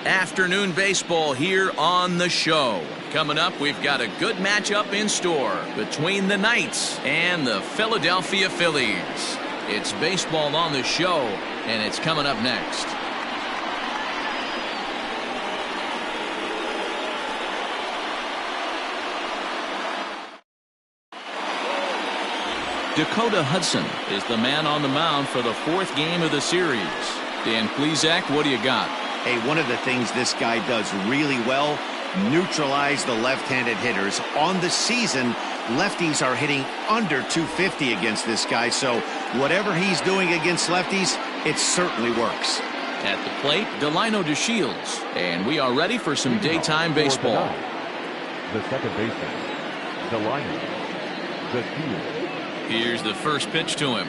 Afternoon baseball here on the show. Coming up, we've got a good matchup in store between the Knights and the Philadelphia Phillies. It's baseball on the show, and it's coming up next. Dakota Hudson is the man on the mound for the fourth game of the series. Dan Plesac, what do you got? Hey, one of the things this guy does really well, neutralize the left-handed hitters. On the season, lefties are hitting under 250 against this guy, so whatever he's doing against lefties, it certainly works. At the plate, Delino DeShields, and we are ready for some daytime baseball. The second baseman, Delino DeShields. Here's the first pitch to him.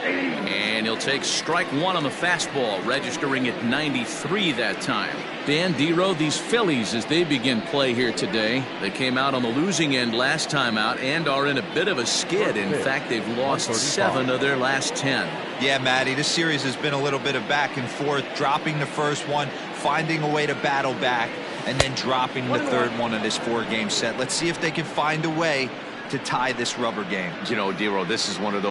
And he'll take strike one on the fastball, registering at 93 that time. Dan Dero, these Phillies, as they begin play here today, they came out on the losing end last time out and are in a bit of a skid. In fact, they've lost 7 of their last 10. Yeah, Matty, this series has been a little bit of back and forth, dropping the first one, finding a way to battle back, and then dropping the third one of this 4-game set. Let's see if they can find a way to tie this rubber game. You know, Dero, this is one of those,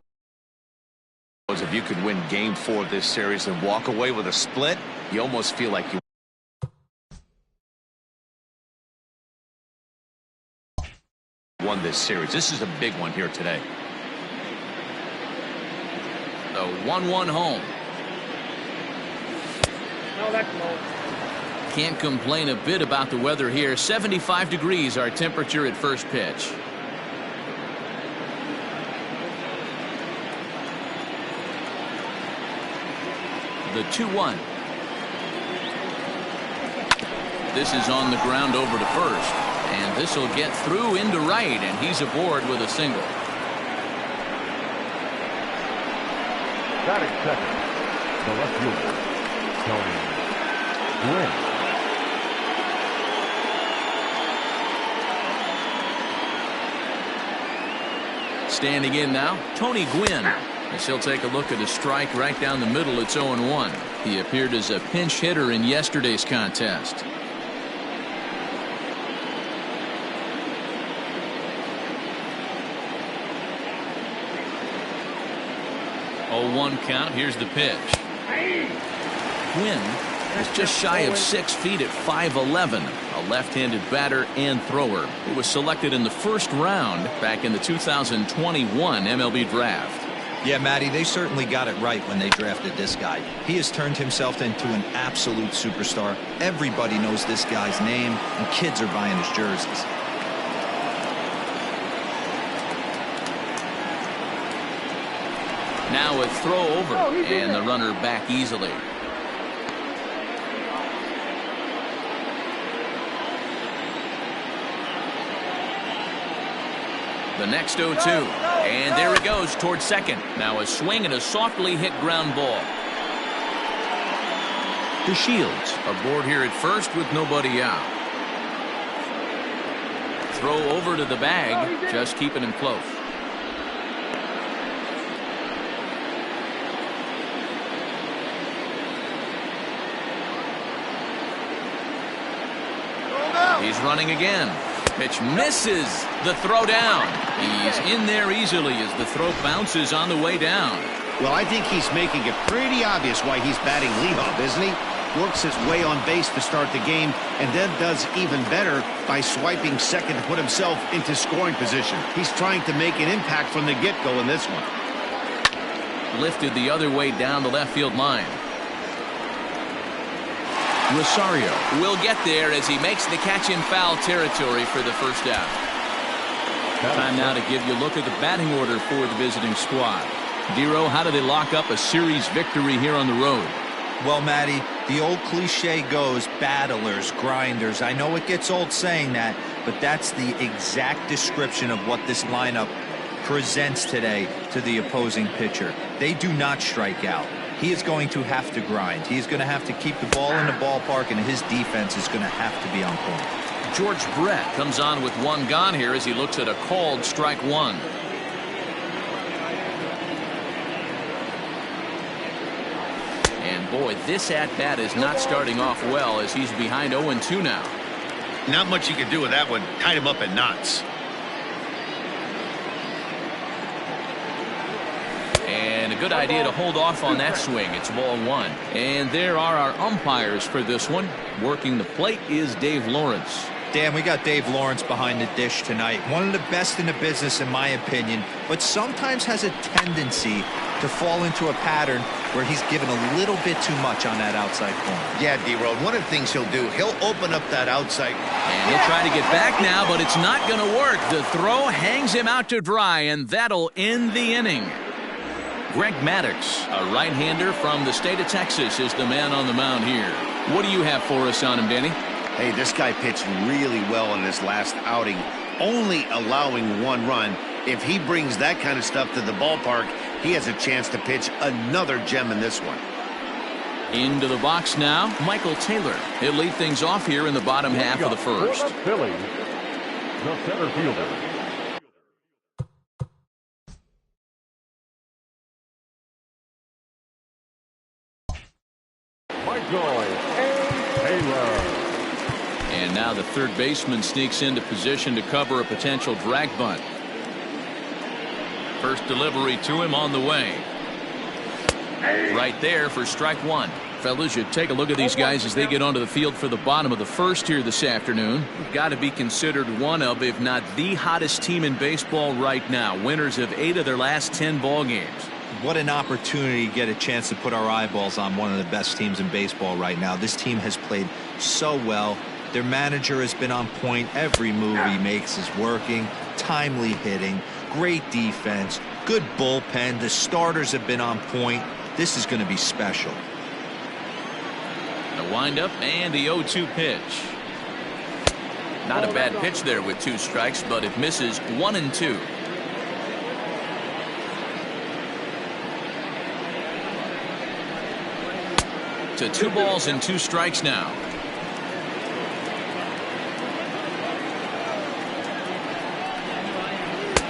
if you could win game 4 of this series and walk away with a split, you almost feel like you won this series. This is a big one here today. The 1-1 home. No, that's low. Can't complain a bit about the weather here. 75 degrees our temperature at first pitch. The 2-1. This is on the ground over to first, and this will get through into right, and he's aboard with a single. Batting second, the left fielder, Tony Gwynn. Standing in now, Tony Gwynn. As he'll take a look at a strike right down the middle. It's 0-1. He appeared as a pinch hitter in yesterday's contest. 0-1 count. Here's the pitch. Gwynn is just shy of 6 feet at 5'11", a left-handed batter and thrower. He was selected in the first round back in the 2021 MLB draft. Yeah, Matty, they certainly got it right when they drafted this guy. He has turned himself into an absolute superstar. Everybody knows this guy's name, and kids are buying his jerseys. Now a throw over, and the runner back easily. The next 0-2, and there it goes towards second. Now a swing and a softly hit ground ball. DeShields aboard here at first with nobody out. Throw over to the bag, just keeping him close. He's running again. Pitch misses. The throw down. He's in there easily as the throw bounces on the way down. Well, I think he's making it pretty obvious why he's batting leadoff, isn't he? Works his way on base to start the game, and then does even better by swiping second to put himself into scoring position. He's trying to make an impact from the get-go in this one. Lifted the other way down the left field line. Rosario will get there as he makes the catch in foul territory for the first out. Time now to give you a look at the batting order for the visiting squad. Dero, how do they lock up a series victory here on the road? Well, Matty, the old cliche goes, battlers, grinders. I know it gets old saying that, but that's the exact description of what this lineup presents today to the opposing pitcher. They do not strike out. He is going to have to grind. He is going to have to keep the ball in the ballpark, and his defense is going to have to be on point. George Brett comes on with one gone here as he looks at a called strike one. Boy, this at-bat is not starting off well as he's behind 0-2 now. Not much you can do with that one. Tied him up in knots. And a good idea to hold off on that swing. It's ball one. And there are our umpires for this one. Working the plate is Dave Lawrence. Dan, we got Dave Lawrence behind the dish tonight. One of the best in the business, in my opinion, but sometimes has a tendency to fall into a pattern where he's given a little bit too much on that outside corner. Yeah, D-Road, one of the things he'll do, he'll open up that outside. And he'll try to get back now, but it's not going to work. The throw hangs him out to dry, and that'll end the inning. Greg Maddux, a right-hander from the state of Texas, is the man on the mound here. What do you have for us on him, Danny? Hey, this guy pitched really well in his last outing, only allowing 1 run. If he brings that kind of stuff to the ballpark, he has a chance to pitch another gem in this one. Into the box now, Michael Taylor. He'll lead things off here in the bottom half of the first. For the Phillies, the center fielder, Michael Taylor. And now the third baseman sneaks into position to cover a potential drag bunt. First delivery to him on the way. Right there for strike one. Fellas, you take a look at these guys as they get onto the field for the bottom of the first here this afternoon. We've got to be considered one of, if not the hottest team in baseball right now. Winners of 8 of their last 10 ball games. What an opportunity to get a chance to put our eyeballs on one of the best teams in baseball right now. This team has played so well. Their manager has been on point. Every move he makes is working. Timely hitting, great defense, good bullpen. The starters have been on point. This is going to be special. The windup and the 0-2 pitch. Not a bad pitch there with 2 strikes, but it misses 1-2. To 2 balls and 2 strikes now.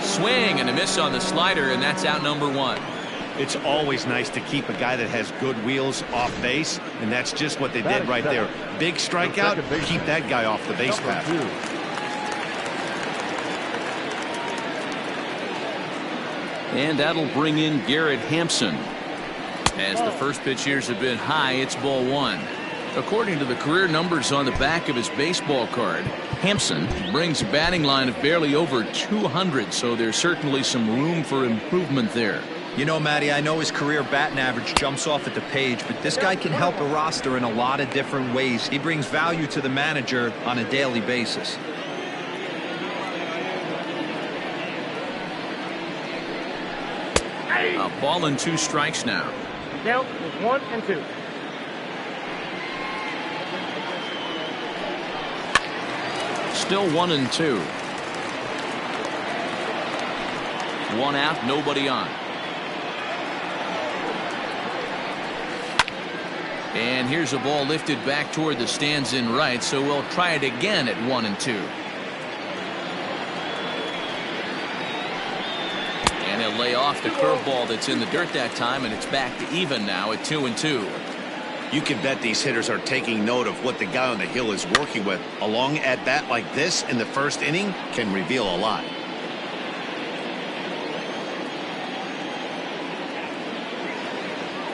Swing and a miss on the slider, and that's out number 1. It's always nice to keep a guy that has good wheels off base, and that's just what they did right there. Big strikeout, keep that guy off the base path. And that'll bring in Garrett Hampson. As the first pitch years have been high, it's ball 1. According to the career numbers on the back of his baseball card, Hampson brings a batting line of barely over 200, so there's certainly some room for improvement there. You know, Matty, I know his career batting average jumps off at the page, but this guy can help a roster in a lot of different ways. He brings value to the manager on a daily basis. A ball and 2 strikes now. Count is 1-2. Still 1-2. 1 out, nobody on. And here's a ball lifted back toward the stands in right, so we'll try it again at 1-2. And he'll lay off the curveball that's in the dirt that time, and it's back to even now at 2-2. You can bet these hitters are taking note of what the guy on the hill is working with. A long at bat like this in the first inning can reveal a lot.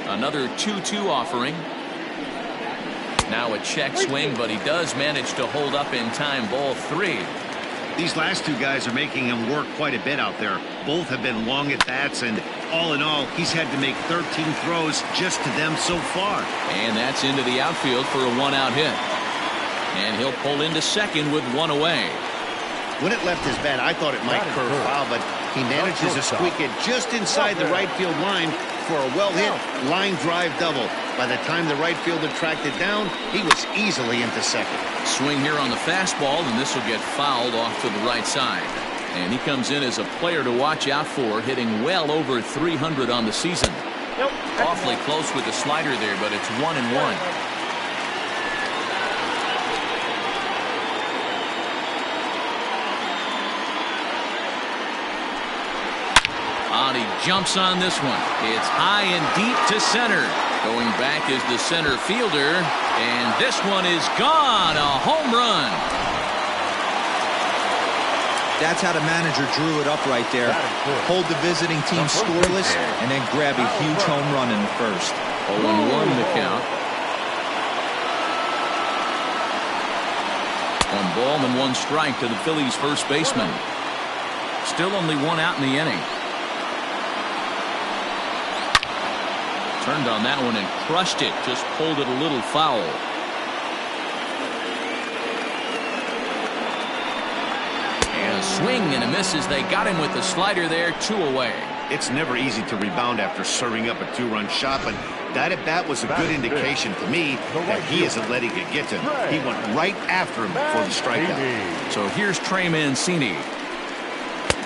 Another 2-2 offering. Now a check swing, but he does manage to hold up in time. Ball 3. These last 2 guys are making him work quite a bit out there. Both have been long at bats, and all in all, he's had to make 13 throws just to them so far. And that's into the outfield for a 1-out hit. And he'll pull into second with 1 away. When it left his bat, I thought it might curve foul, but he manages to squeak it just inside the right field line for a well-hit line drive double. By the time the right fielder tracked it down, he was easily into second. Swing here on the fastball, and this will get fouled off to the right side. And he comes in as a player to watch out for, hitting well over 300 on the season. Awfully close with the slider there, but it's 1-1. And he jumps on this one. It's high and deep to center. Going back is the center fielder. And this one is gone. A home run. That's how the manager drew it up right there. Hold the visiting team scoreless and then grab a huge home run in the first. 0-1 the count. 1 ball and 1 strike to the Phillies first baseman. Still only 1 out in the inning. Turned on that one and crushed it. Just pulled it a little foul. And a swing and a miss as they got him with the slider there. 2 away. It's never easy to rebound after serving up a 2-run shot, but that at bat was a good indication to me that he isn't letting it get to him. He went right after him for the strikeout. So here's Trey Mancini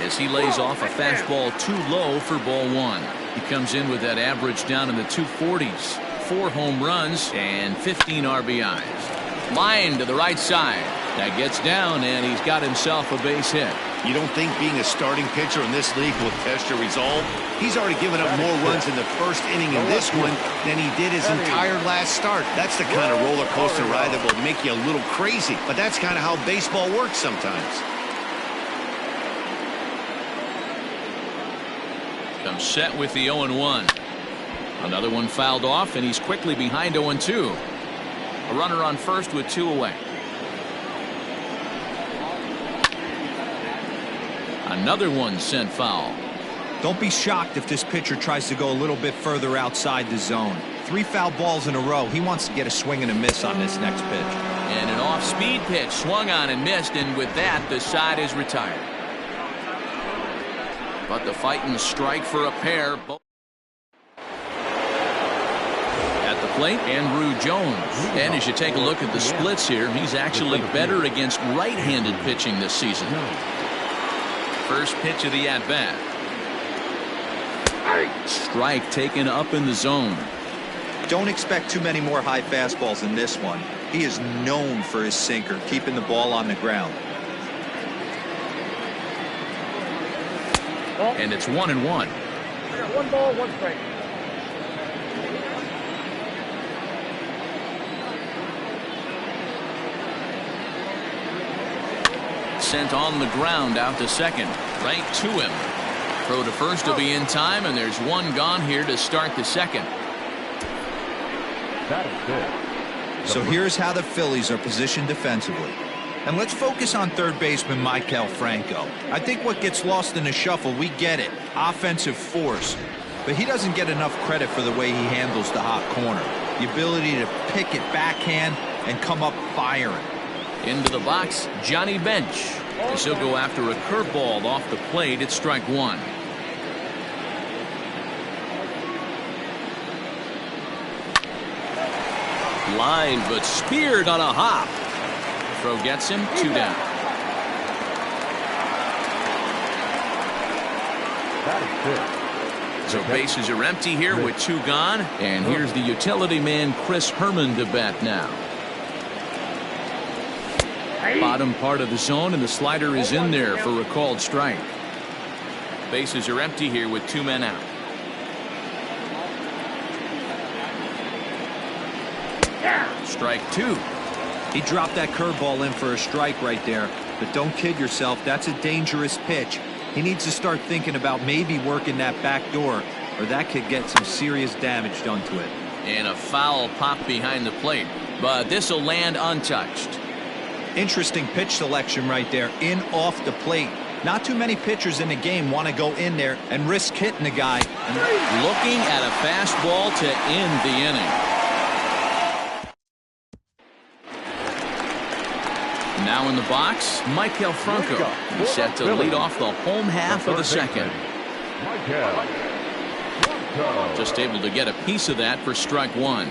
as he lays off a fastball too low for ball 1. He comes in with that average down in the 240s. 4 home runs and 15 RBIs. Line to the right side. That gets down, and he's got himself a base hit. You don't think being a starting pitcher in this league will test your resolve? He's already given up more runs in the first inning in this one than he did his entire last start. That's the kind of roller coaster ride that will make you a little crazy, but that's kind of how baseball works sometimes. Comes set with the 0-1. Another one fouled off, and he's quickly behind 0-2. A runner on first with 2 away. Another one sent foul. Don't be shocked if this pitcher tries to go a little bit further outside the zone. 3 foul balls in a row. He wants to get a swing and a miss on this next pitch. And an off-speed pitch swung on and missed, and with that the side is retired. But the fighting strike for a pair. At the plate, Andrew Jones. And as you take a look at the splits here, he's actually better against right-handed pitching this season. First pitch of the at-bat. Strike taken up in the zone. Don't expect too many more high fastballs in this one. He is known for his sinker, keeping the ball on the ground. And it's 1-1. I got 1 ball, 1 strike. Sent on the ground out to second. Right to him. Throw to first will be in time, and there's 1 gone here to start the second. That is good. So here's how the Phillies are positioned defensively. And let's focus on third baseman Maikel Franco. I think what gets lost in the shuffle, we get it. Offensive force. But he doesn't get enough credit for the way he handles the hot corner. The ability to pick it backhand and come up firing. Into the box, Johnny Bench. As he'll go after a curveball off the plate at strike 1. Line, but speared on a hop. Throw gets him 2 down. That is good. So bases are empty here with 2 gone. And here's the utility man Chris Herman to bat now. Bottom part of the zone, and the slider is in there for a called strike. Bases are empty here with 2 men out. Strike 2. He dropped that curveball in for a strike right there. But don't kid yourself, that's a dangerous pitch. He needs to start thinking about maybe working that back door, or that could get some serious damage done to it. And a foul pop behind the plate, but this will land untouched. Interesting pitch selection right there, in off the plate. Not too many pitchers in the game want to go in there and risk hitting the guy. And looking at a fastball to end the inning. Now in the box, Maikel Franco. He's set to lead off the home half of the second. Just able to get a piece of that for strike 1.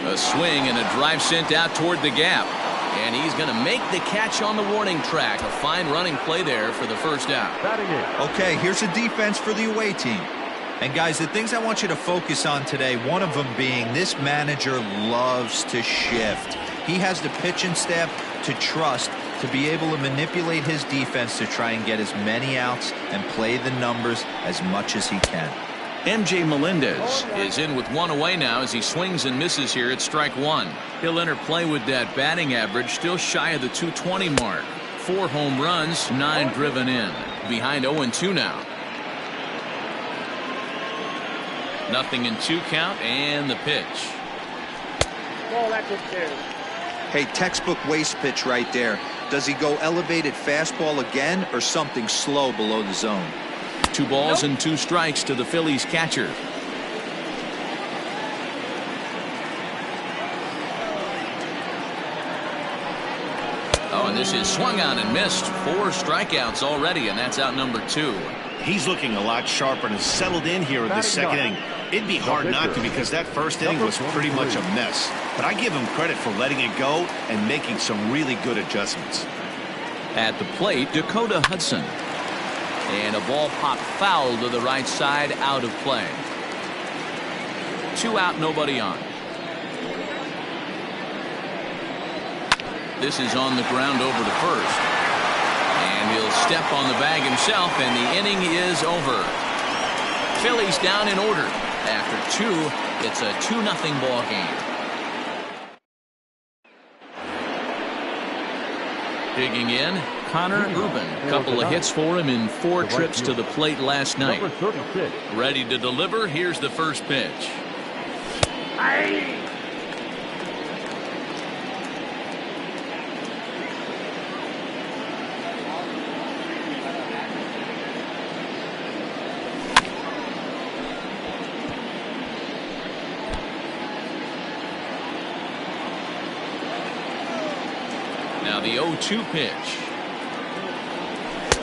A swing and a drive sent out toward the gap. And he's going to make the catch on the warning track. A fine running play there for the first out. Okay, here's a defense for the away team. And guys, the things I want you to focus on today, one of them being this manager loves to shift. He has the pitching staff to trust to be able to manipulate his defense to try and get as many outs and play the numbers as much as he can. MJ Melendez is in with one away now as he swings and misses here at strike one. He'll enter play with that batting average still shy of the 220 mark. 4 home runs, 9 driven in. Behind 0-2 now. Nothing in 2 count, and the pitch. Ball, that's it, too. Hey, textbook waste pitch right there. Does he go elevated fastball again or something slow below the zone? 2 balls and 2 strikes to the Phillies catcher. Oh, and this is swung on and missed. 4 strikeouts already, and that's out number 2. He's looking a lot sharper and has settled in here in the second inning. It'd be hard not to because that first inning was pretty much a mess. But I give him credit for letting it go and making some really good adjustments. At the plate, Dakota Hudson. And a ball popped foul to the right side, out of play. 2 out, nobody on. This is on the ground over to first. And he'll step on the bag himself, and the inning is over. Phillies down in order. After 2, it's a 2-0 ball game. Digging in, Connor Urban. A couple of hits for him in 4 trips to the plate last night. Ready to deliver. Here's the first pitch. Now the 0-2 pitch.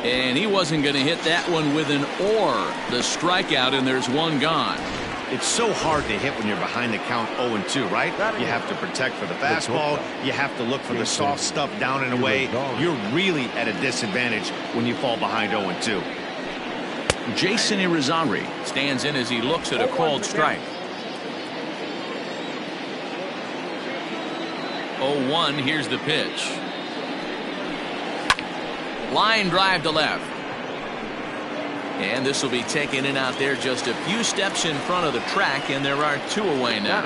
And he wasn't going to hit that one with an or. The strikeout, and there's 1 gone. It's so hard to hit when you're behind the count 0-2, right? You have to protect for the fastball. You have to look for the soft stuff down and away. You're really at a disadvantage when you fall behind 0-2. Jason Irizarry stands in as he looks at a called strike. 0-1, here's the pitch. Line drive to left. And this will be taken in out there just a few steps in front of the track, and there are 2 away now.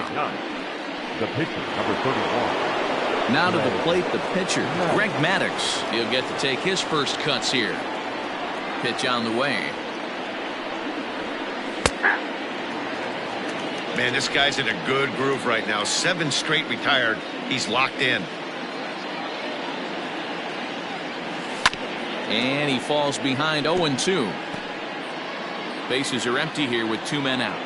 The pitcher, number 31. Now to the plate, the pitcher, Greg Maddux. He'll get to take his first cuts here. Pitch on the way. Man, this guy's in a good groove right now. 7 straight retired. He's locked in. And he falls behind 0-2. Bases are empty here with 2 men out.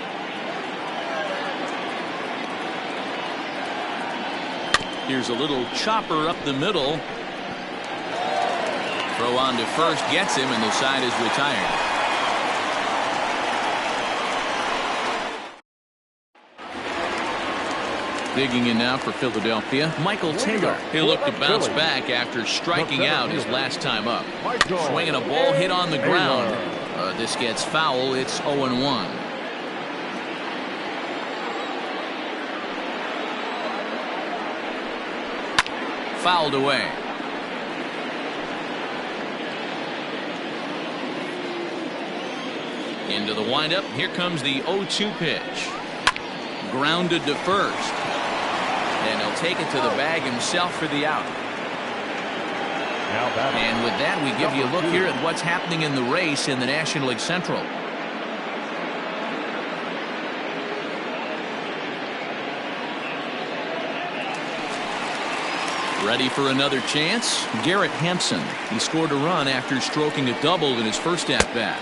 Here's a little chopper up the middle. Throw on to first, gets him, and the side is retired. Digging in now for Philadelphia, Michael Taylor. He'll look to bounce back after striking out his last time up. Swinging a ball hit on the ground. This gets foul. It's 0-1. Fouled away. Into the windup. Here comes the 0-2 pitch. Grounded to first. And he'll take it to the bag himself for the out. And with that, we give you a look here at what's happening in the race in the National League Central. Ready for another chance? Garrett Hampson. He scored a run after stroking a double in his first at-bat.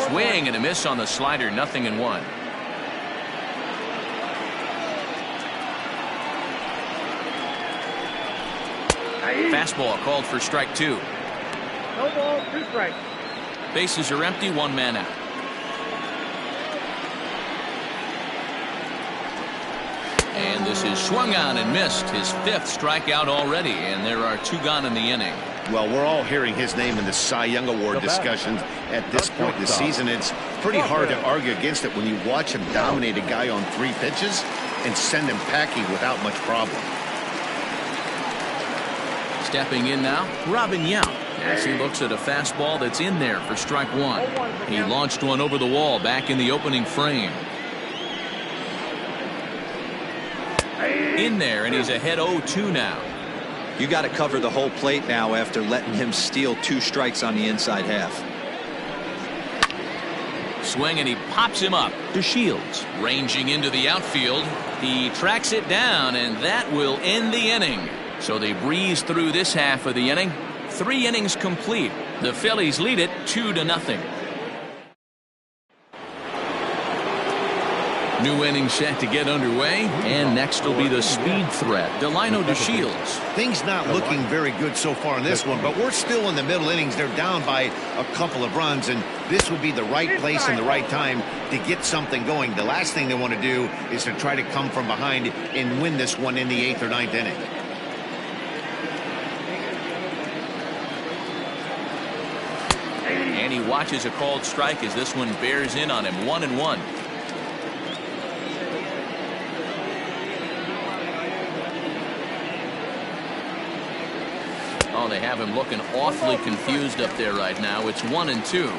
Swing and a miss on the slider, 0-1. Fastball called for strike 2. No ball, 2 strikes. Bases are empty, 1 man out. And this is swung on and missed. His 5th strikeout already, and there are 2 gone in the inning. Well, we're all hearing his name in the Cy Young Award discussions at this point in the season. It's pretty hard to argue against it when you watch him dominate a guy on 3 pitches and send him packing without much problem. Stepping in now, Robin Yount, as he looks at a fastball that's in there for strike 1. He launched one over the wall back in the opening frame. In there, and he's ahead 0-2 now. You got to cover the whole plate now after letting him steal 2 strikes on the inside half. Swing, and he pops him up to Shields. Ranging into the outfield. He tracks it down, and that will end the inning. So they breeze through this half of the inning. 3 innings complete. The Phillies lead it 2-0. New inning set to get underway, and next will be the speed threat, Delino to Shields. Things not looking very good so far in this one, but we're still in the middle innings. They're down by a couple of runs, and this would be the right place and the right time to get something going. The last thing they want to do is to try to come from behind and win this one in the 8th or 9th inning. And he watches a called strike as this one bears in on him. 1-1. Oh, they have him looking awfully confused up there right now. It's 1-2.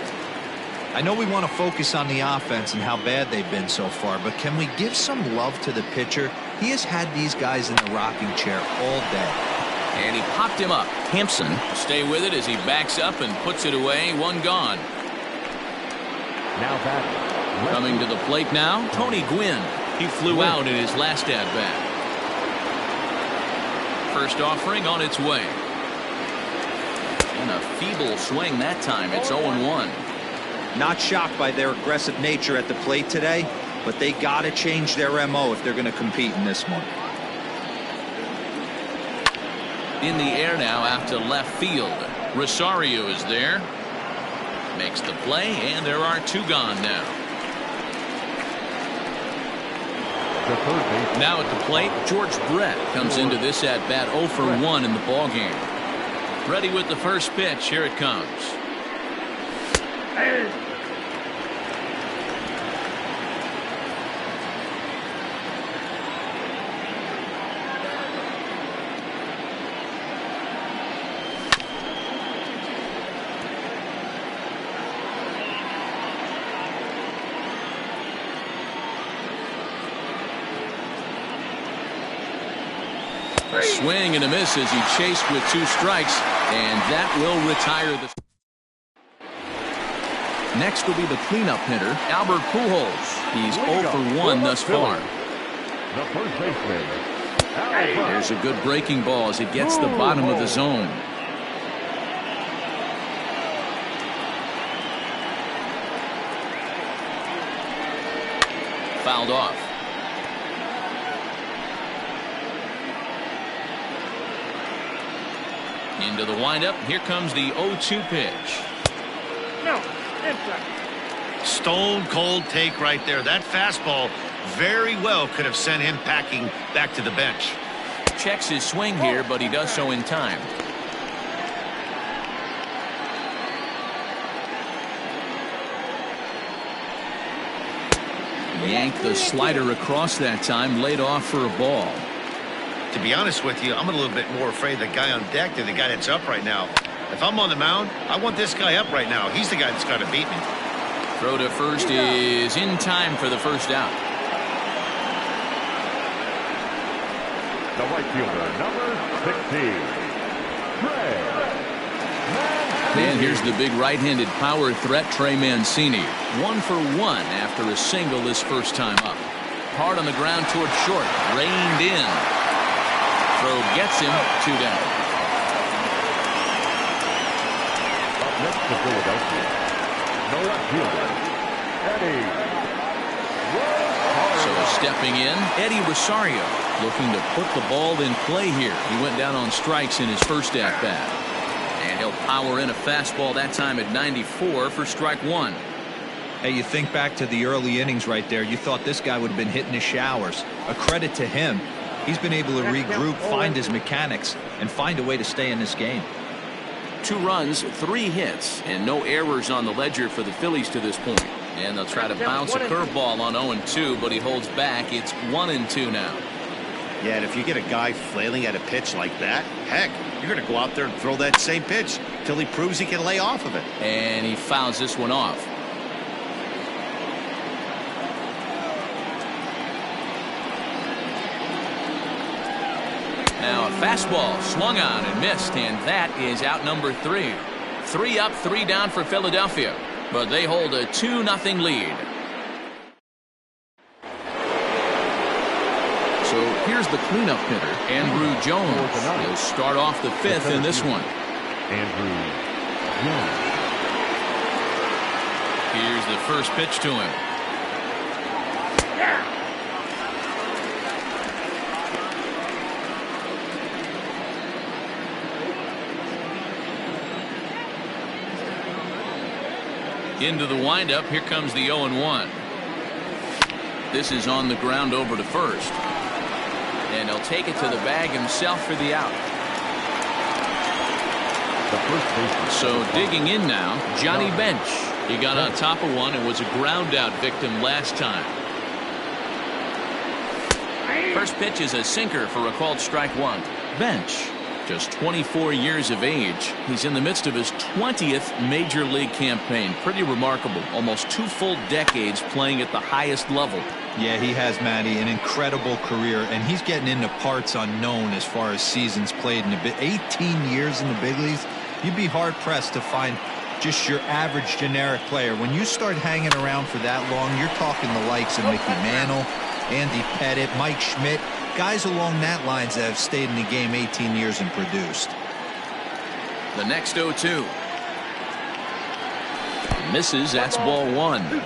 I know we want to focus on the offense and how bad they've been so far, but can we give some love to the pitcher? He has had these guys in the rocking chair all day. And he popped him up. Hampson to stay with it as he backs up and puts it away. 1 gone. Now back. Coming to the plate now, Tony Gwynn. He flew out in his last at-bat. First offering on its way. And a feeble swing that time. It's 0-1. Not shocked by their aggressive nature at the plate today, but they got to change their MO if they're going to compete in this one. In the air now out to left field. Rosario is there. Makes the play, and there are 2 gone now. Now at the plate, George Brett comes into this at-bat 0 for 1 in the ballgame. Ready with the first pitch. Here it comes. A swing and a miss as he chased with 2 strikes, and that will retire the. Next will be the cleanup hitter, Albert Pujols. He's 0 for 1 thus far. The first baseman. There's a good breaking ball as it gets the bottom of the zone. Fouled off. Into the windup. Here comes the 0-2 pitch. No, inside. Stone cold take right there. That fastball very well could have sent him packing back to the bench. Checks his swing here, but he does so in time. Yanked the slider across that time, laid off for a ball. To be honest with you, I'm a little bit more afraid of the guy on deck than the guy that's up right now. If I'm on the mound, I want this guy up right now. He's the guy that's got to beat me. Throw to first is in time for the first out. The right fielder, number 16. And here's the big right-handed power threat, Trey Mancini. 1 for 1 after a single this first time up. Hard on the ground toward short. Reined in. Throw gets him 2 down. Up next to Philadelphia, the left fielder, Eddie. So stepping in, Eddie Rosario, looking to put the ball in play here. He went down on strikes in his first at-bat. And he'll power in a fastball that time at 94 for strike 1. Hey, you think back to the early innings right there. You thought this guy would have been hitting his showers. A credit to him. He's been able to regroup, find his mechanics, and find a way to stay in this game. 2 runs, 3 hits, and no errors on the ledger for the Phillies to this point. And they'll try to bounce a curveball on 0-2, but he holds back. It's 1-2 now. Yeah, and if you get a guy flailing at a pitch like that, heck, you're going to go out there and throw that same pitch till he proves he can lay off of it. And he fouls this one off. Now a fastball swung on and missed, and that is out number 3. 3 up, 3 down for Philadelphia, but they hold a 2-0 lead. So here's the cleanup hitter, Andrew Jones. He'll start off the 5th in this one. Andrew Jones. Here's the first pitch to him. Into the windup. Here comes the 0-1. This is on the ground over to first. And he'll take it to the bag himself for the out. So digging in now, Johnny Bench. He got on top of one and was a ground out victim last time. First pitch is a sinker for a called strike 1. Bench, just 24 years of age. He's in the midst of his 20th major league campaign. Pretty remarkable. Almost 2 full decades playing at the highest level. Yeah, he has, Matty, an incredible career, and he's getting into parts unknown as far as seasons played in the 18 years in the big leagues. You'd be hard pressed to find just your average generic player. When you start hanging around for that long, you're talking the likes of Mickey Mantle, Andy Pettit, Mike Schmidt, guys along that lines that have stayed in the game 18 years and produced. The next 0-2. Misses. That's ball 1.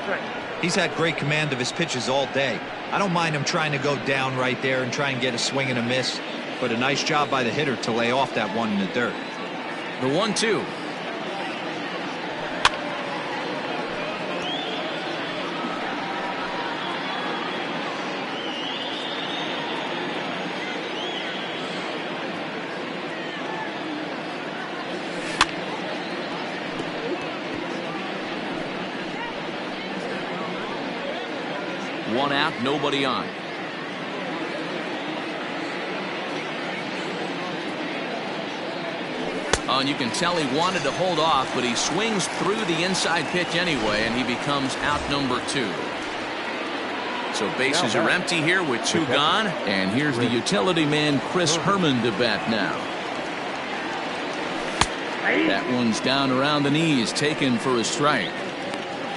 He's had great command of his pitches all day. I don't mind him trying to go down right there and try and get a swing and a miss, but a nice job by the hitter to lay off that one in the dirt. The 1-2. One out, nobody on. Oh, and you can tell he wanted to hold off, but he swings through the inside pitch anyway, and he becomes out number 2. So bases are empty here with 2 gone, and here's the utility man Chris Herman to bat now. That one's down around the knees, taken for a strike.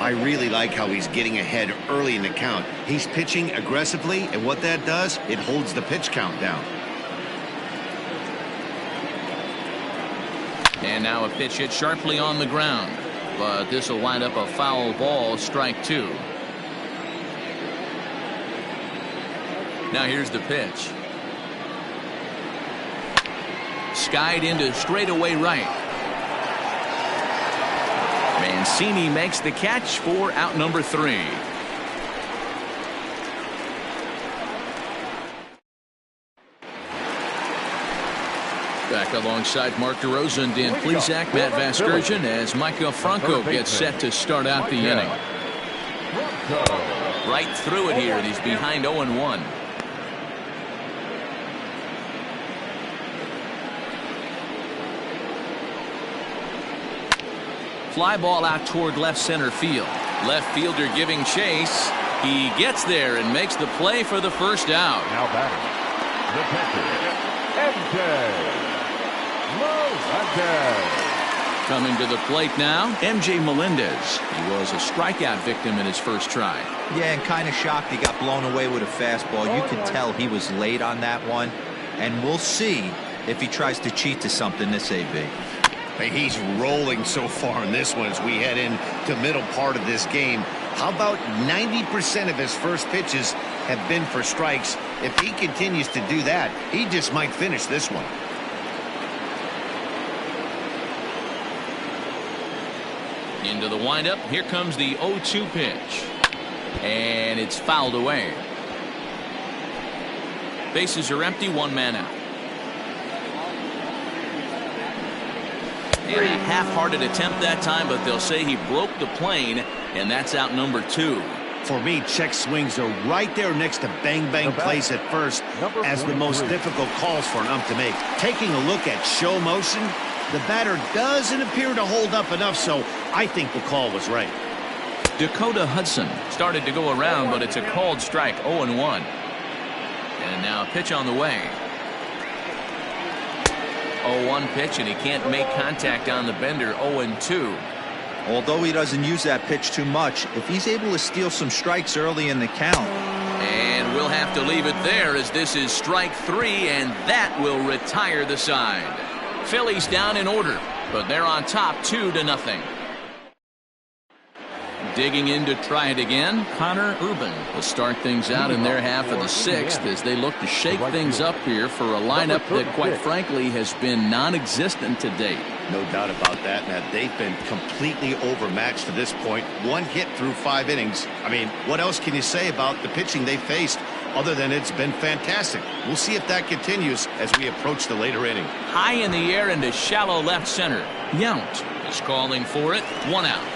I really like how he's getting ahead early in the count. He's pitching aggressively, and what that does, it holds the pitch count down. And now a pitch hit sharply on the ground, but this will wind up a foul ball, strike 2. Now here's the pitch. Skied into straightaway right. Mancini makes the catch for out number 3. Back alongside Mark DeRosa and Dan Plesac, Matt Vasgersian, as Micah Franco gets set to start out the inning. Right through it here, and he's behind 0-1. Fly ball out toward left center field. Left fielder giving chase. He gets there and makes the play for the first out. Now batting, the pitcher, Coming to the plate now, MJ Melendez. He was a strikeout victim in his first try. Yeah, and kind of shocked he got blown away with a fastball. You could tell he was late on that one, and we'll see if he tries to cheat to something this AB. He's rolling so far in this one as we head into middle part of this game. How about 90% of his first pitches have been for strikes? If he continues to do that, he just might finish this one. Into the windup. Here comes the 0-2 pitch. And it's fouled away. Bases are empty, 1 man out. And a half-hearted attempt that time, but they'll say he broke the plane, and that's out number 2. For me, check swings are right there next to bang-bang plays at first as the most difficult calls for an ump to make. Taking a look at show motion, the batter doesn't appear to hold up enough, so I think the call was right. Dakota Hudson started to go around, but it's a called strike, 0-1. And now a pitch on the way. 0-1 pitch, and he can't make contact on the bender. 0-2. Although he doesn't use that pitch too much, if he's able to steal some strikes early in the count. And we'll have to leave it there as this is strike 3, and that will retire the side. Phillies down in order, but they're on top 2-0. Digging in to try it again, Connor Urban will start things out in their half of the 6th as they look to shake things up here for a lineup that, quite frankly, has been non-existent to date. No doubt about that, Matt. They've been completely overmatched to this point. 1 hit through 5 innings. I mean, what else can you say about the pitching they faced other than it's been fantastic? We'll see if that continues as we approach the later inning. High in the air into shallow left center. Yount is calling for it. 1 out.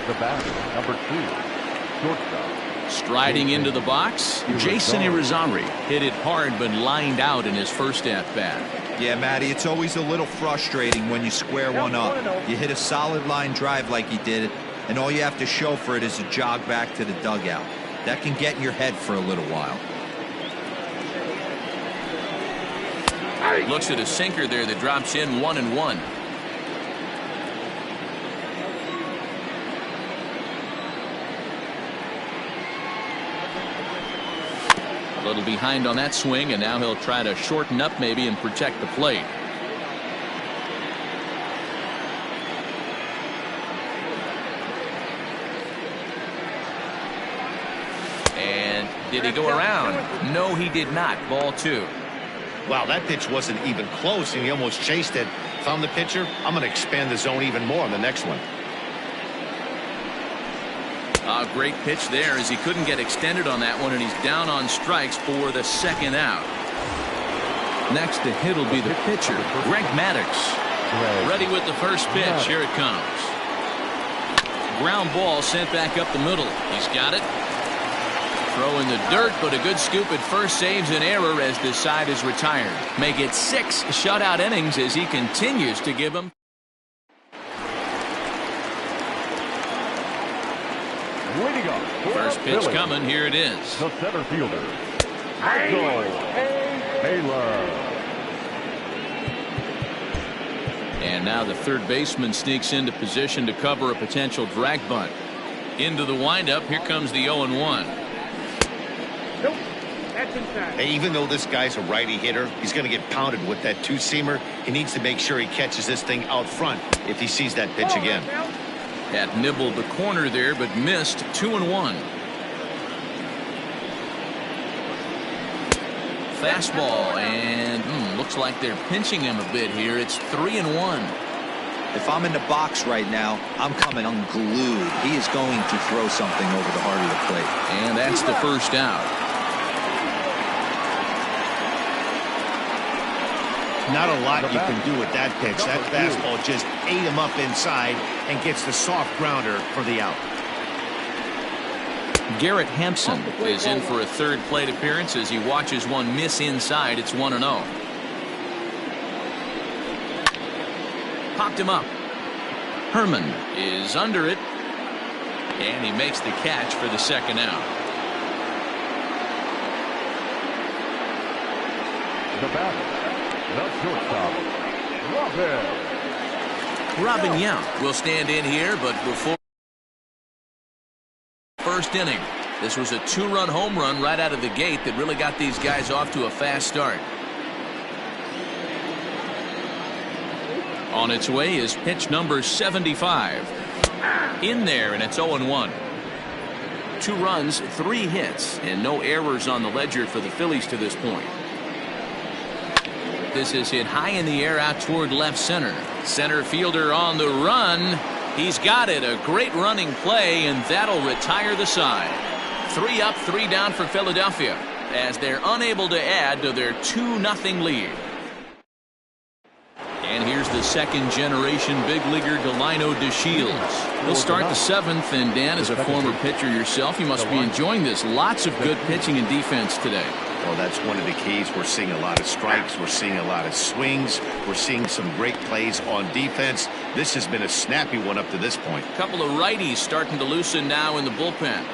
The batter, number 2, shortstop. Striding into the box, Jason Irizarry hit it hard but lined out in his first at-bat. Yeah, Matty, it's always a little frustrating when you square one up. You hit a solid line drive like he did, and all you have to show for it is a jog back to the dugout. That can get in your head for a little while. Looks at a sinker there that drops in 1-1. A little behind on that swing, and now he'll try to shorten up maybe and protect the plate. And did he go around? No, he did not. Ball 2. Wow, that pitch wasn't even close, and he almost chased it. Found the pitcher. I'm going to expand the zone even more on the next one. A great pitch there as he couldn't get extended on that one, and he's down on strikes for the 2nd out. Next to hit will be the pitcher, Greg Maddux. Ready with the first pitch. Here it comes. Ground ball sent back up the middle. He's got it. Throw in the dirt, but a good scoop at first saves an error as this side is retired. Make it 6 shutout innings as he continues to give them. First pitch coming. Here it is. The center fielder, Michael Taylor. And now the third baseman sneaks into position to cover a potential drag bunt. Into the windup. Here comes the 0-1. Nope. That's inside. Hey, even though this guy's a righty hitter, he's going to get pounded with that 2-seamer. He needs to make sure he catches this thing out front if he sees that pitch again. Had nibbled the corner there, but missed. 2-1. Fastball, and looks like they're pinching him a bit here. It's 3-1. If I'm in the box right now, I'm coming unglued. He is going to throw something over the heart of the plate. And that's the first out. Not a lot you can do with that pitch. That fastball just ate him up inside and gets the soft grounder for the out. Garrett Hampson is in for a third plate appearance as he watches one miss inside. It's 1-0. Popped him up. Herman is under it, and he makes the catch for the 2nd out. The batter, the shortstop, Robin Yount will stand in here, but before first inning, this was a 2-run home run right out of the gate that really got these guys off to a fast start. On its way is pitch number 75. In there, and it's 0-1. 2 runs, 3 hits, and no errors on the ledger for the Phillies to this point. This is hit high in the air out toward left center. Center fielder on the run. He's got it. A great running play, and that'll retire the side. 3 up, 3 down for Philadelphia as they're unable to add to their 2-0 lead. here's the second-generation big leaguer Delino DeShields. He'll start the seventh, and Dan, as a former pitcher yourself, you must be enjoying this. Lots of good pitching and defense today. Well, that's one of the keys. We're seeing a lot of strikes. We're seeing a lot of swings. We're seeing some great plays on defense. This has been a snappy one up to this point. A couple of righties starting to loosen now in the bullpen.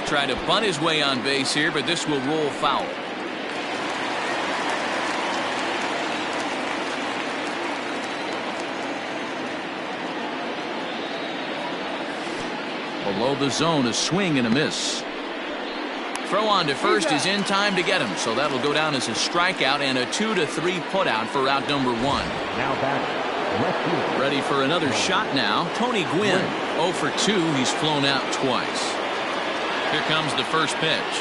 Trying to bunt his way on base here, but this will roll foul. Below the zone, a swing and a miss. Throw on to first is in time to get him, so that'll go down as a strikeout and a 2-3 putout for out number 1. Now back. Ready for another shot now. Tony Gwynn, 0 for 2. He's flown out twice. Here comes the first pitch.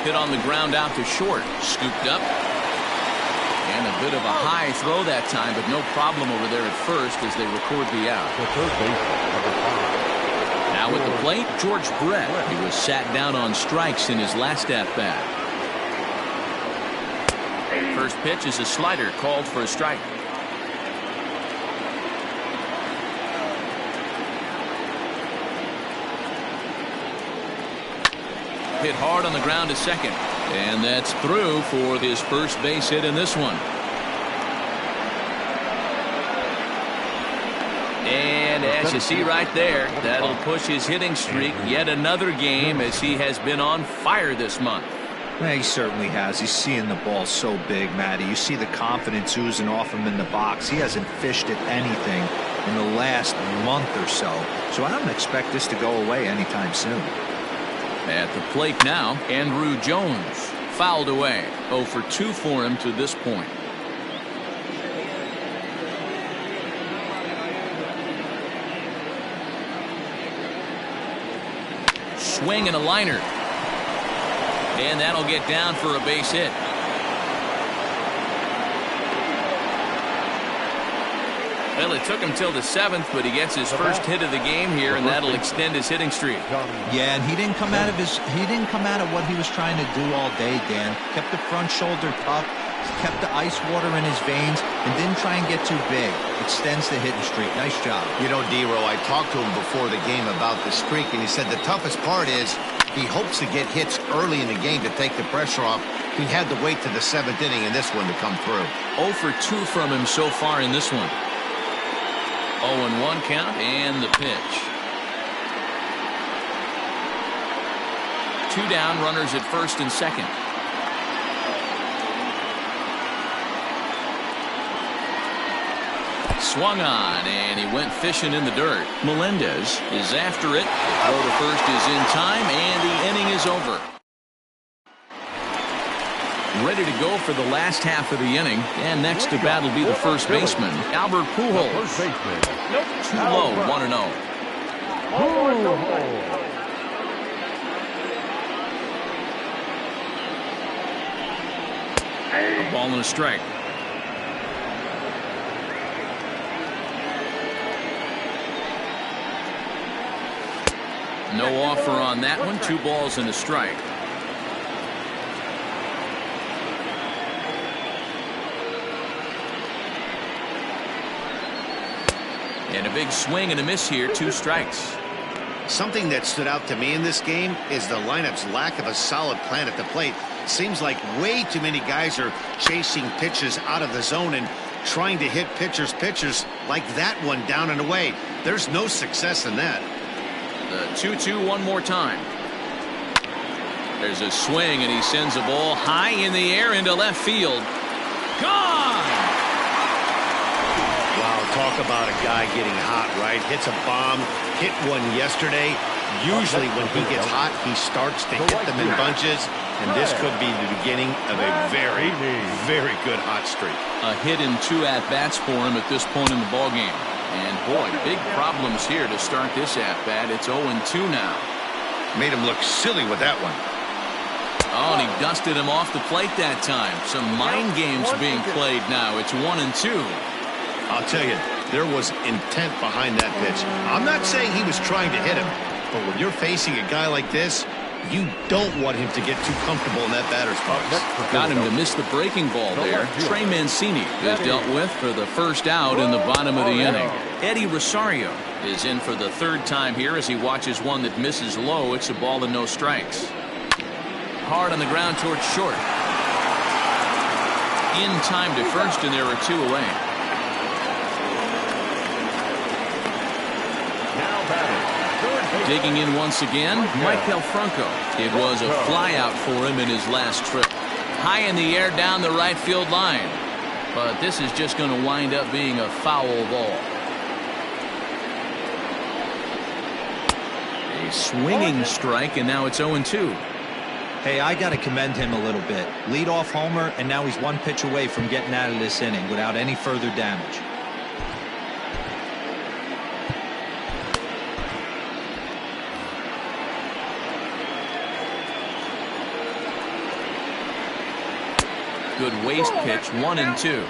Hit on the ground out to short. Scooped up. And a bit of a high throw that time, but no problem over there at first as they record the out. The third base, number 5. Now at the plate, George Brett. He was sat down on strikes in his last at-bat. First pitch is a slider called for a strike. Hit hard on the ground to second. And that's through for his first base hit in this one. And as you see right there, that'll push his hitting streak yet another game as he has been on fire this month. Yeah, he certainly has. He's seeing the ball so big, Matty. You see the confidence oozing off him in the box. He hasn't fished at anything in the last month or so. So I don't expect this to go away anytime soon. At the plate now, Andrew Jones. Fouled away. 0 for 2 for him to this point. Swing and a liner. And that'll get down for a base hit. Well, it took him till the 7th, but he gets his first hit of the game here, and that'll extend his hitting streak. Yeah, and he didn't come out of what he was trying to do all day, Dan. Kept the front shoulder tucked, kept the ice water in his veins, and didn't try and get too big. Extends the hitting streak. Nice job. You know, D-Row, I talked to him before the game about the streak, and he said the toughest part is he hopes to get hits early in the game to take the pressure off. He had to wait to the 7th inning in this one to come through. 0 for 2 from him so far in this one. 0-1 count and the pitch. 2 down, runners at first and second. Swung on, and he went fishing in the dirt. Melendez is after it. The throw to first is in time, and the inning is over. Ready to go for the last half of the inning, and next to bat will be the first baseman, Albert Pujols. Too low, 1-0. A ball and a strike. No offer on that one. 2 balls and a strike. And a big swing and a miss here. 2 strikes. Something that stood out to me in this game is the lineup's lack of a solid plan at the plate. It seems like way too many guys are chasing pitches out of the zone and trying to hit pitchers like that one down and away. There's no success in that. The 2-2 one more time. There's a swing, and he sends a ball high in the air into left field. Gone! Wow, talk about a guy getting hot, right? Hits a bomb, hit one yesterday. Usually when he gets hot, he starts to hit them in bunches, and this could be the beginning of a very, very good hot streak. A hit in 2 at-bats for him at this point in the ballgame. And boy, big problems here to start this at-bat. It's 0-2 now. Made him look silly with that one. Oh, and he dusted him off the plate that time. Some mind games being played now. It's 1-2. I'll tell you, there was intent behind that pitch. I'm not saying he was trying to hit him, but when you're facing a guy like this, You don't want him to get too comfortable in that batter's box. Got him to miss the breaking ball there. Trey Mancini is dealt with for the first out in the bottom of the inning. Eddie Rosario is in for the third time here as he watches one that misses low. It's a ball and no strikes. Hard on the ground towards short. In time to first, and there are 2 away. Digging in once again, Maikel Franco. It was a flyout for him in his last trip. High in the air down the right field line. But this is just going to wind up being a foul ball. A swinging strike, and now it's 0-2. Hey, I got to commend him a little bit. Leadoff homer, and now he's 1 pitch away from getting out of this inning without any further damage. Good waist pitch, 1-2.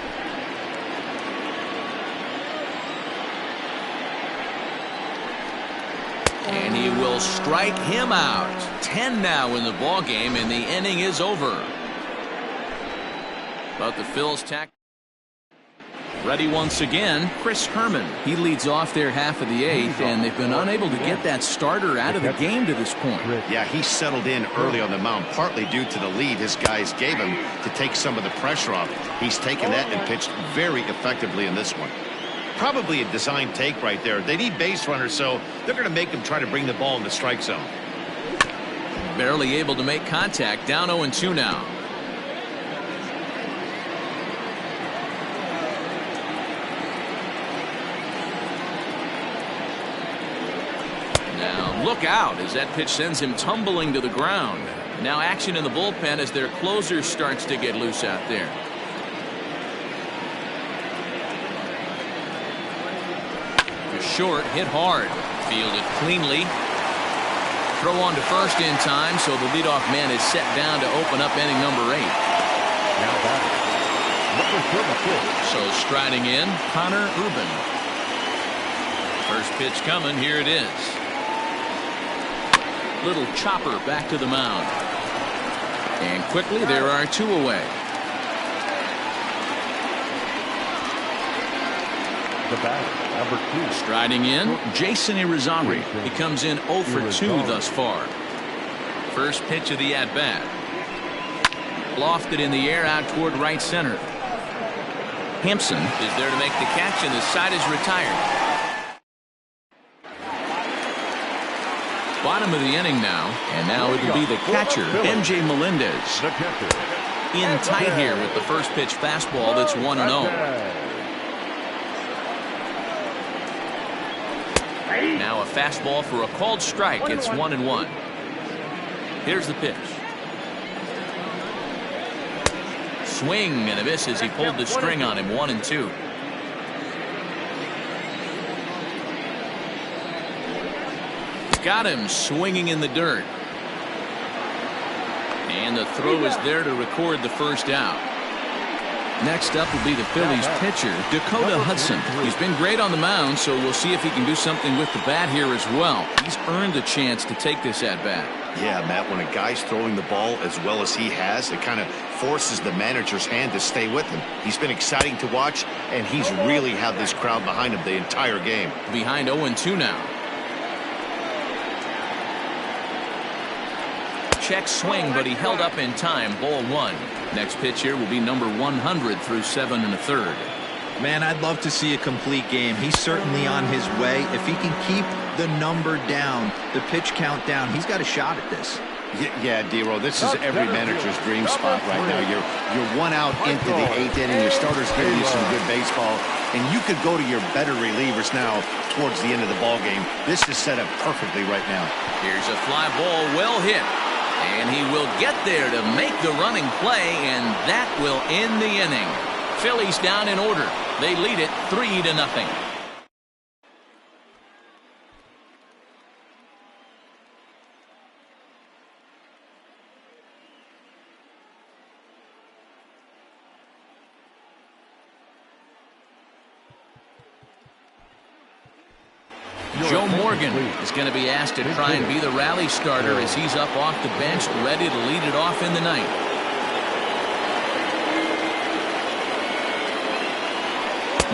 And he will strike him out. 10 now in the ball game, and the inning is over. But the Phils tack. Ready once again, Chris Herman. He leads off their half of the 8th, and they've been unable to get that starter out of the game to this point. Yeah, he settled in early on the mound, partly due to the lead his guys gave him to take some of the pressure off. He's taken that and pitched very effectively in this one. Probably a design take right there. They need base runners, so they're going to make him try to bring the ball in the strike zone. Barely able to make contact. Down 0-2 now. Now look out as that pitch sends him tumbling to the ground. Now action in the bullpen as their closer starts to get loose out there. Short, hit hard, fielded cleanly. Throw on to first in time, so the leadoff man is set down to open up inning number 8. Now batting, number 34. So striding in, Connor Urban. First pitch coming, here it is. Little chopper back to the mound. And quickly there are 2 away. The batter, number 2. Striding in, Jason Irizarry. He comes in 0 for 2 thus far. First pitch of the at-bat. Lofted in the air out toward right center. Hampson is there to make the catch, and the side is retired. Bottom of the inning now, and now it'll be the catcher, MJ Melendez. In tight here with the first pitch fastball that's 1-0. Now a fastball for a called strike. It's 1-1. Here's the pitch. Swing and a miss as he pulled the string on him. 1-2. Got him swinging in the dirt. And the throw is there to record the first out. Next up will be the Phillies pitcher, Dakota Hudson. He's been great on the mound, so we'll see if he can do something with the bat here as well. He's earned a chance to take this at-bat. Yeah, Matt, when a guy's throwing the ball as well as he has, it kind of forces the manager's hand to stay with him. He's been exciting to watch, and he's really had this crowd behind him the entire game. Behind 0-2 now. Check swing, but he held up in time. Ball 1. Next pitch here will be number 100 through 7 1/3. Man, I'd love to see a complete game. He's certainly on his way. If he can keep the number down, the pitch count down, he's got a shot at this. Yeah, D-Roll, this is every manager's dream spot right now. You're 1 out into the 8th inning. Your starter's giving you some good baseball, and you could go to your better relievers now towards the end of the ball game. This is set up perfectly right now. Here's a fly ball, well hit. And he will get there to make the running play, and that will end the inning. Phillies down in order. They lead it 3-0. Joe Morgan is going to be asked to try and be the rally starter as he's up off the bench, ready to lead it off in the ninth.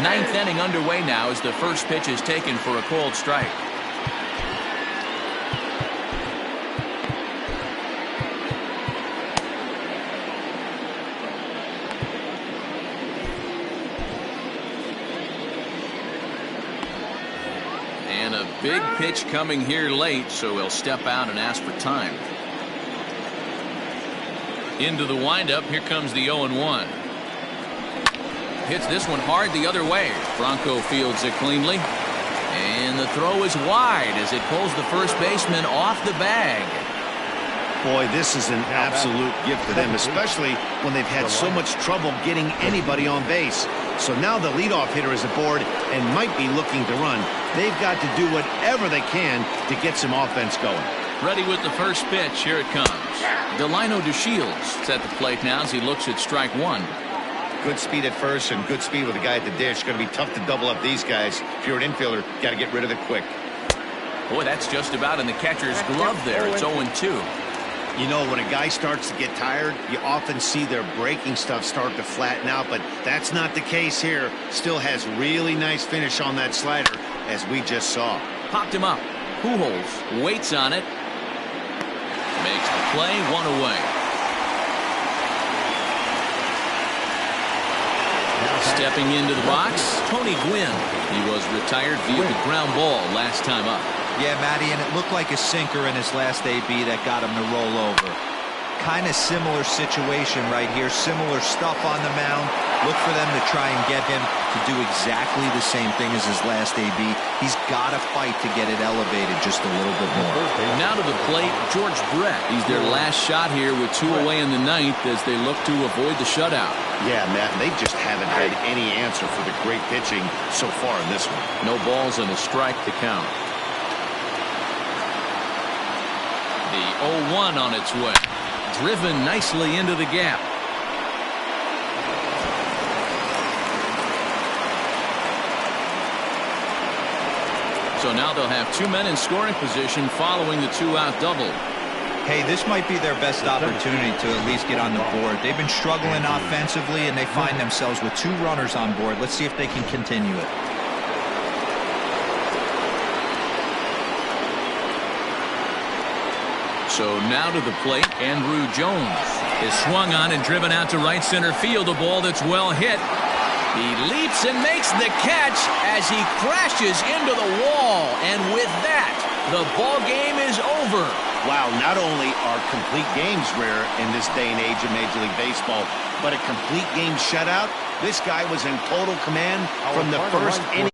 Ninth inning underway now as the first pitch is taken for a called strike. And a big pitch coming here late, so he'll step out and ask for time. Into the windup, here comes the 0-1. Hits this one hard the other way. Bronco fields it cleanly. And the throw is wide as it pulls the first baseman off the bag. Boy, this is an absolute gift to them, especially when they've had so much trouble getting anybody on base. So now the leadoff hitter is aboard and might be looking to run. They've got to do whatever they can to get some offense going. Ready with the first pitch. Here it comes. Delino DeShields is at the plate now as he looks at strike one. Good speed at first and good speed with the guy at the dish. Going to be tough to double up these guys. If you're an infielder, got to get rid of it quick. Boy, that's just about in the catcher's glove there. It's 0-2. You know, when a guy starts to get tired, you often see their breaking stuff start to flatten out, but that's not the case here. Still has really nice finish on that slider, as we just saw. Popped him up. Pujols waits on it. Makes the play, one away. Stepping into the box, Tony Gwynn. He was retired via the ground ball last time up. Yeah, Matty, and it looked like a sinker in his last AB that got him to roll over. Kind of similar situation right here. Similar stuff on the mound. Look for them to try and get him to do exactly the same thing as his last AB. He's got to fight to get it elevated just a little bit more. Now to the plate, George Brett. He's their last shot here with two away in the ninth as they look to avoid the shutout. Yeah, Matt, they just haven't had any answer for the great pitching so far in this one. No balls and a strike to count. The 0-1 on its way. Driven nicely into the gap. So now they'll have two men in scoring position following the two-out double. Hey, this might be their best opportunity to at least get on the board. They've been struggling offensively, and they find themselves with two runners on board. Let's see if they can continue it. So now to the plate, Andrew Jones is swung on and driven out to right center field. A ball that's well hit. He leaps and makes the catch as he crashes into the wall. And with that, the ball game is over. Wow, not only are complete games rare in this day and age of Major League Baseball, but a complete game shutout. This guy was in total command from the first inning.